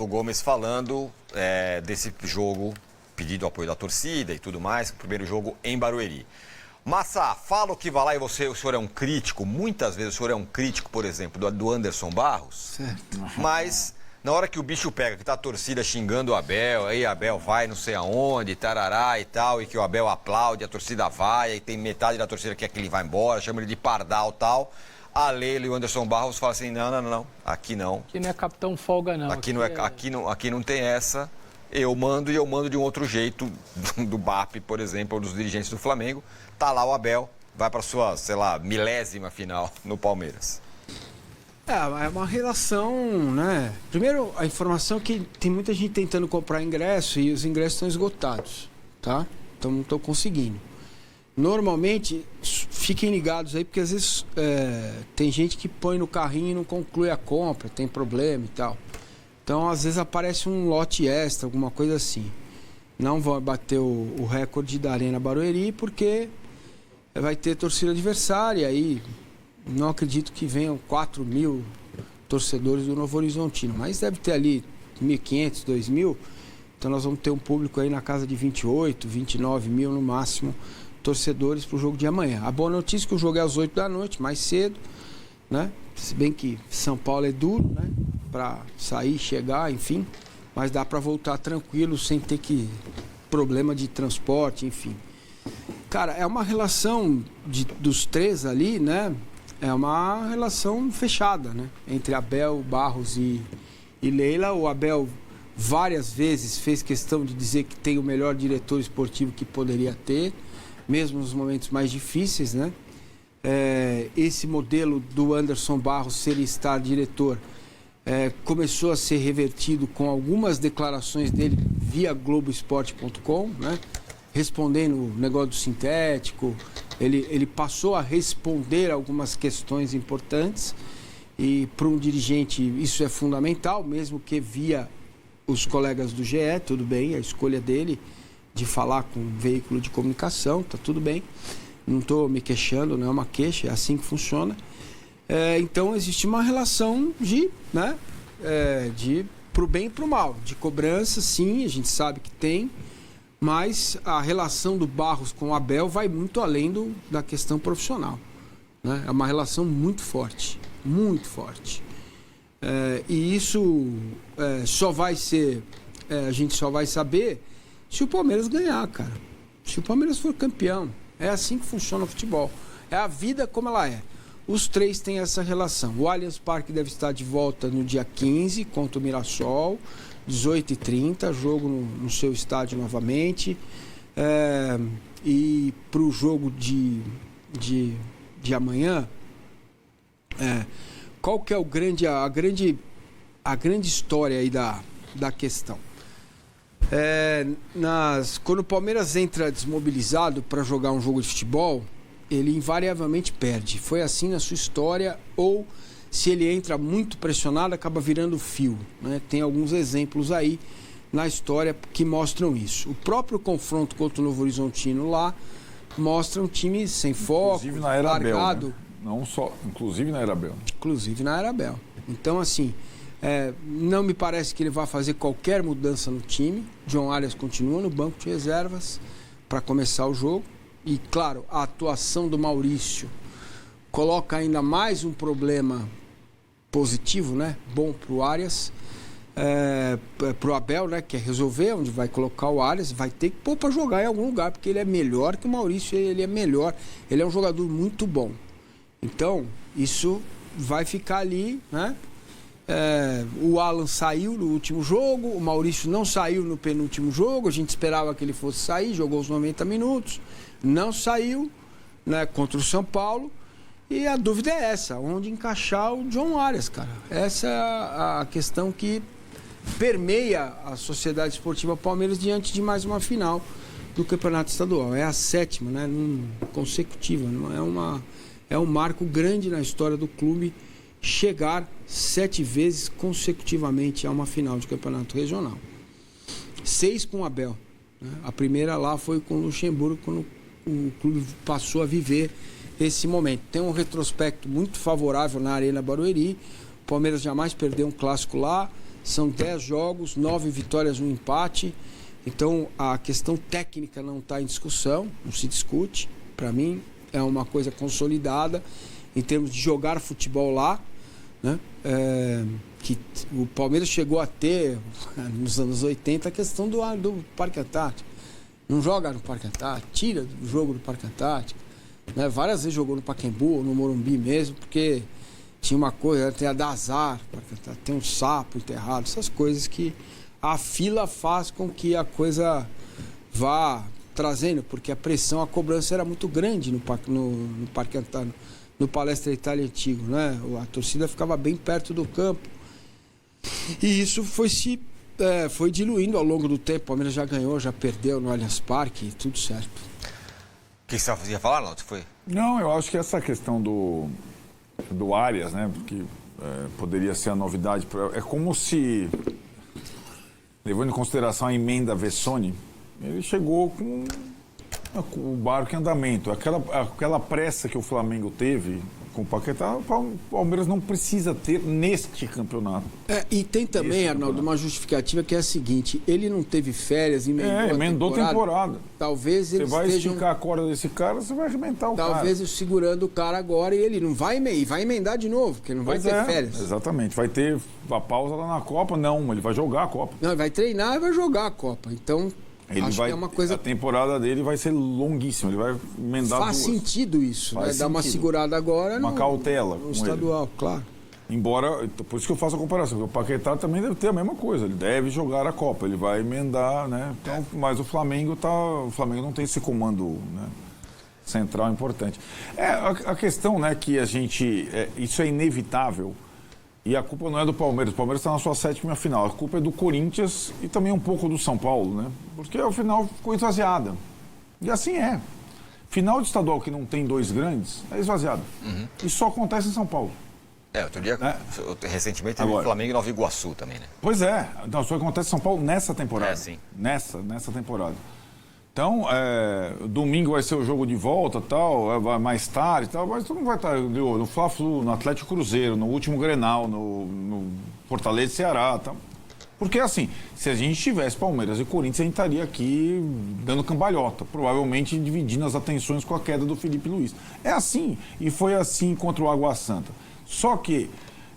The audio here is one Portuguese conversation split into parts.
O Gomes falando desse jogo, pedido apoio da torcida e tudo mais, o primeiro jogo em Barueri. Massa, fala o que vai lá e o senhor é um crítico, muitas vezes o senhor é um crítico, por exemplo, do Anderson Barros, certo. Mas na hora que o bicho pega, que tá a torcida xingando o Abel, aí Abel vai não sei aonde, tarará e tal, e que o Abel aplaude, a torcida vai, aí tem metade da torcida que quer que ele vá embora, chama ele de pardal e tal. A Leila e o Anderson Barros falam assim, não, aqui não. Aqui não é capitão folga, não. Aqui não tem essa. Eu mando de um outro jeito, do BAP, por exemplo, ou dos dirigentes do Flamengo. Tá lá o Abel, vai para sua, sei lá, milésima final no Palmeiras. É uma relação, né? Primeiro, a informação é que tem muita gente tentando comprar ingresso e os ingressos estão esgotados, tá? Então não estão conseguindo. Normalmente, fiquem ligados aí, porque às vezes tem gente que põe no carrinho e não conclui a compra, tem problema e tal. Então, às vezes aparece um lote extra, alguma coisa assim. Não vai bater o recorde da Arena Barueri, porque vai ter torcida adversária, aí não acredito que venham 4 mil torcedores do Novo Horizontino, mas deve ter ali 1.500, 2.000, então nós vamos ter um público aí na casa de 28, 29 mil no máximo torcedores para o jogo de amanhã. A boa notícia é que o jogo é às 8 da noite, mais cedo, né? Se bem que São Paulo é duro, né? Para sair, chegar, enfim, mas dá para voltar tranquilo, sem ter problema de transporte, enfim. Cara, é uma relação dos três ali, né? É uma relação fechada, né? Entre Abel, Barros e Leila. O Abel várias vezes fez questão de dizer que tem o melhor diretor esportivo que poderia ter, mesmo nos momentos mais difíceis, né? Esse modelo do Anderson Barros ser estar diretor começou a ser revertido com algumas declarações dele via Globoesporte.com, né? Respondendo o negócio do sintético, ele passou a responder algumas questões importantes e para um dirigente isso é fundamental, mesmo que via os colegas do GE, tudo bem, a escolha dele de falar com um veículo de comunicação, tá tudo bem, não estou me queixando, não é uma queixa, é assim que funciona. Então existe uma relação pro bem e pro mal, de cobrança, sim, a gente sabe que tem, mas a relação do Barros com o Abel vai muito além da questão profissional, né? É uma relação muito forte, muito forte. E isso só vai ser, a gente só vai saber se o Palmeiras ganhar, cara. Se o Palmeiras for campeão. É assim que funciona o futebol. É a vida como ela é. Os três têm essa relação. O Allianz Parque deve estar de volta no dia 15 contra o Mirassol, 18h30, jogo no seu estádio novamente. E para o jogo de amanhã, qual que é a grande história aí da questão? Quando o Palmeiras entra desmobilizado para jogar um jogo de futebol, ele invariavelmente perde. Foi assim na sua história, ou se ele entra muito pressionado, acaba virando fio, né? Tem alguns exemplos aí na história que mostram isso. O próprio confronto contra o Novo Horizontino lá mostra um time sem foco, inclusive na era largado. Abel, né? Não só, inclusive na era Abel. Inclusive na era Abel. Então, assim, não me parece que ele vai fazer qualquer mudança no time. John Arias continua no banco de reservas para começar o jogo. E, claro, a atuação do Maurício coloca ainda mais um problema positivo, né? Bom para o Arias, para o Abel, né? Quer resolver onde vai colocar o Arias, vai ter que pôr para jogar em algum lugar, porque ele é melhor que o Maurício, ele é melhor, ele é um jogador muito bom. Então, isso vai ficar ali, né? O Alan saiu no último jogo, o Maurício não saiu no penúltimo jogo, a gente esperava que ele fosse sair, jogou os 90 minutos, não saiu, né, contra o São Paulo, e a dúvida é essa, onde encaixar o John Arias, cara. Essa é a questão que permeia a Sociedade Esportiva Palmeiras diante de mais uma final do Campeonato Estadual. É a 7ª, né, consecutiva, é um marco grande na história do clube chegar 7 vezes consecutivamente a uma final de campeonato regional. 6 com o Abel, né? A primeira lá foi com o Luxemburgo, quando o clube passou a viver esse momento. Tem um retrospecto muito favorável na Arena Barueri. O Palmeiras jamais perdeu um clássico lá, São 10 jogos, 9 vitórias, 1 empate. Então a questão técnica não está em discussão, não se discute. Para mim é uma coisa consolidada em termos de jogar futebol lá, né? Que o Palmeiras chegou a ter nos anos 80 a questão do Parque Antártico. Não joga no Parque Antártico, tira do jogo do Parque Antártico, né? Várias vezes jogou no Pacaembu ou no Morumbi mesmo, porque tinha uma coisa, tem a dar azar, tem um sapo enterrado, essas coisas que a fila faz com que a coisa vá trazendo, porque a pressão, a cobrança era muito grande no Parque Antártico, no Palestra Itália antigo, né? A torcida ficava bem perto do campo. E isso foi diluindo ao longo do tempo. O Palmeiras já ganhou, já perdeu no Allianz Parque, tudo certo. O que você ia falar, Lauto? Não, eu acho que essa questão do Arias, né? Porque poderia ser a novidade. É como se, levando em consideração a emenda Vessone, ele chegou com o barco em andamento. Aquela pressa que o Flamengo teve com o Paquetá, o Palmeiras não precisa ter neste campeonato. E tem também, Arnaldo, uma justificativa que é a seguinte: ele não teve férias, emendou temporada. Talvez eles Você vai esticar a corda desse cara, você vai arrebentar o cara. Talvez segurando o cara agora e ele não vai emendar de novo, porque ele não vai ter férias. Exatamente. Vai ter a pausa lá na Copa? Não, ele vai jogar a Copa. Não, ele vai treinar e vai jogar a Copa. Então, acho que é uma coisa... A temporada dele vai ser longuíssima, ele vai emendar Faz sentido isso, né? Dar uma segurada agora uma cautela no estadual, claro. Embora, por isso que eu faço a comparação, porque o Paquetá também deve ter a mesma coisa, ele deve jogar a Copa, ele vai emendar, né? Então, mas o Flamengo não tem esse comando, né, central importante. A questão, né, que isso é inevitável. E a culpa não é do Palmeiras. O Palmeiras está na sua 7ª final. A culpa é do Corinthians e também um pouco do São Paulo, né? Porque a final ficou esvaziada. E assim é. Final de estadual que não tem 2 grandes é esvaziada. Uhum. E só acontece em São Paulo. Outro dia, recentemente, teve o Flamengo e Nova Iguaçu também, né? Pois é. Então, só acontece em São Paulo nessa temporada. Sim. Nessa temporada. Então, domingo vai ser o jogo de volta, tal, vai mais tarde, tal, mas tu não vai estar no Fla-Flu, no Atlético Cruzeiro, no último Grenal, no Fortaleza e Ceará, tal. Porque assim, se a gente tivesse Palmeiras e Corinthians, a gente estaria aqui dando cambalhota, provavelmente dividindo as atenções com a queda do Felipe Luiz. É assim, e foi assim contra o Água Santa. Só que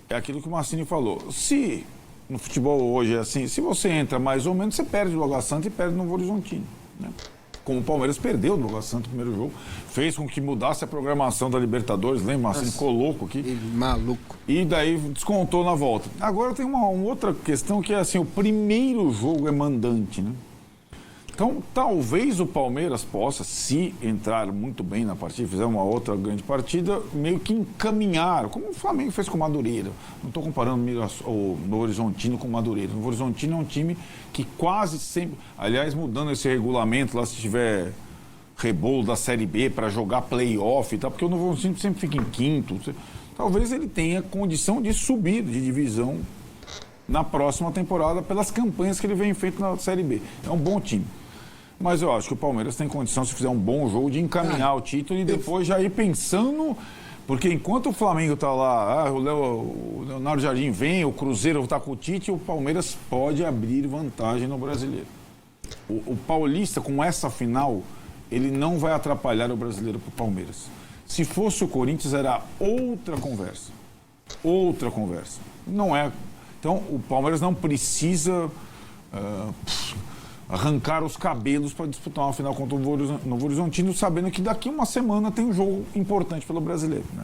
é aquilo que o Massini falou, se no futebol hoje é assim, se você entra mais ou menos, você perde do Água Santa e perde no Novo Horizontino, né? Como o Palmeiras perdeu do Água Santa no primeiro jogo, fez com que mudasse a programação da Libertadores, lembra? Marcelo ficou louco aqui. Maluco. E daí descontou na volta. Agora tem uma outra questão que é assim, o primeiro jogo é mandante, né? Então, talvez o Palmeiras possa, se entrar muito bem na partida, fizer uma outra grande partida, meio que encaminhar, como o Flamengo fez com o Madureira. Não estou comparando o Novo Horizontino com o Madureira. O Novo Horizontino é um time que quase sempre... Aliás, mudando esse regulamento lá, se tiver rebolo da Série B para jogar play-off e tal, porque o Novo Horizontino sempre fica em quinto. Talvez ele tenha condição de subir de divisão na próxima temporada pelas campanhas que ele vem feito na Série B. É um bom time. Mas eu acho que o Palmeiras tem condição, se fizer um bom jogo, de encaminhar o título e depois já ir pensando... Porque enquanto o Flamengo está lá, o Leonardo Jardim vem, o Cruzeiro está com o Tite, o Palmeiras pode abrir vantagem no Brasileiro. O Paulista, com essa final, ele não vai atrapalhar o Brasileiro para o Palmeiras. Se fosse o Corinthians, era outra conversa. Outra conversa. Não é... Então, o Palmeiras não precisa... arrancar os cabelos para disputar uma final contra o Novo Horizontino, sabendo que daqui uma semana tem um jogo importante pelo Brasileiro, né?